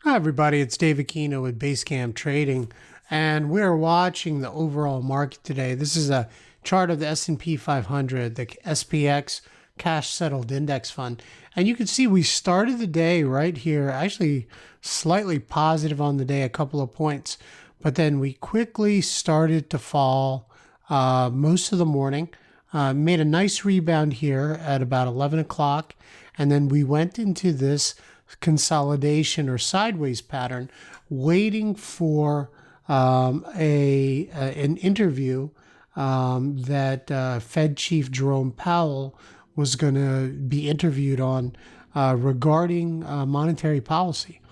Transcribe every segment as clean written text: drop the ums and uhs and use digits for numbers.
Hi everybody, it's Dave Aquino with Basecamp Trading, and we're watching the overall market today. This is a chart of the S&P 500, the SPX Cash Settled Index Fund, and you can see we started the day right here, actually slightly positive on the day, a couple of points, but then we quickly started to fall most of the morning. Made a nice rebound here at about 11 o'clock, and then we went into this consolidation or sideways pattern, waiting for an interview that Fed Chief Jerome Powell was going to be interviewed on regarding monetary policy.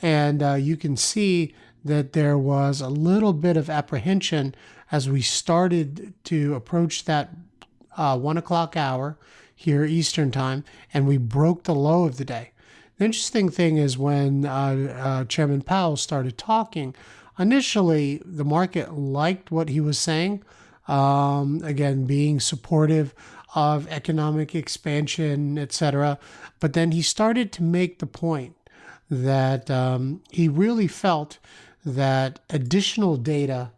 And you can see that there was a little bit of apprehension as we started to approach that 1 o'clock hour here Eastern time, and we broke the low of the day. The interesting thing is when Chairman Powell started talking, initially the market liked what he was saying, again, being supportive of economic expansion, etc. But then he started to make the point that he really felt that additional data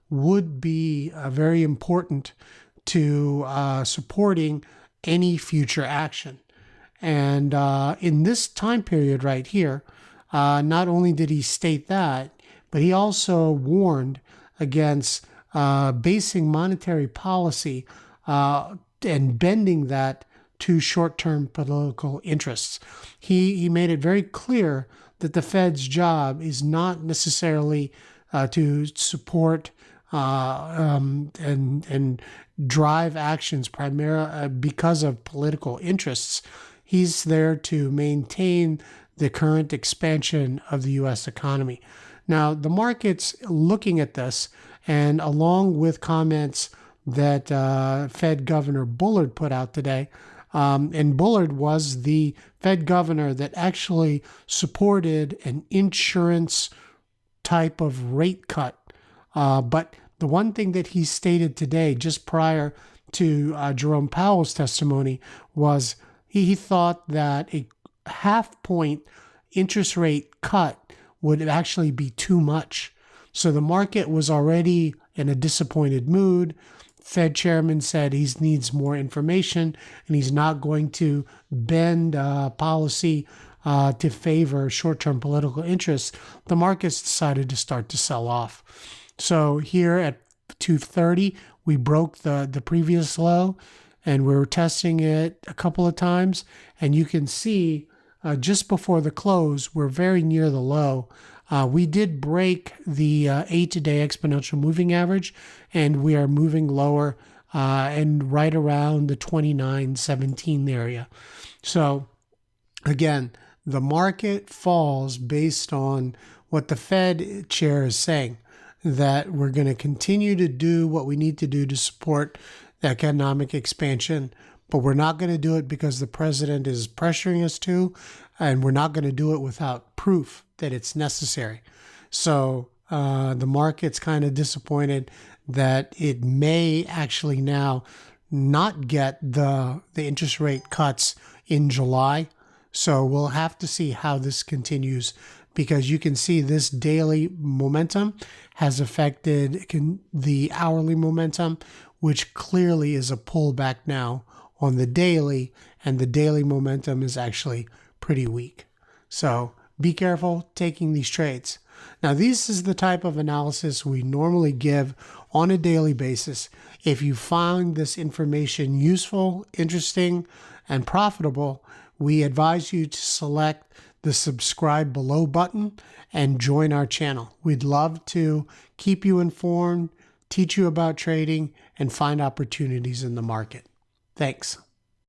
would be very important to supporting any future action. And in this time period right here, not only did he state that, but he also warned against basing monetary policy and bending that to short-term political interests. He made it very clear that the Fed's job is not necessarily to support and drive actions primarily because of political interests. He's there to maintain the current expansion of the U.S. economy. Now, the market's looking at this, and along with comments that Fed Governor Bullard put out today, and Bullard was the Fed governor that actually supported an insurance type of rate cut. But the one thing that he stated today, just prior to Jerome Powell's testimony, was he thought that a half-point interest rate cut would actually be too much. So the market was already in a disappointed mood. Fed chairman said he needs more information, and he's not going to bend policy to favor short-term political interests. The markets decided to start to sell off. So here at 230, we broke the previous low, and we were testing it a couple of times, and you can see just before the close, we're very near the low. We did break the 8-day exponential moving average, and we are moving lower and right around the 29.17 area. So again, the market falls based on what the Fed chair is saying, that we're going to continue to do what we need to do to support economic expansion, but we're not going to do it because the president is pressuring us to, and we're not going to do it without proof that it's necessary. So the market's kind of disappointed that it may actually now not get the interest rate cuts in July. So we'll have to see how this continues, because you can see this daily momentum has affected the hourly momentum, which clearly is a pullback now on the daily, and the daily momentum is actually pretty weak. So be careful taking these trades. Now, this is the type of analysis we normally give on a daily basis. If you find this information useful, interesting, and profitable, we advise you to select the subscribe below button and join our channel. We'd love to keep you informed, teach you about trading, and find opportunities in the market. Thanks.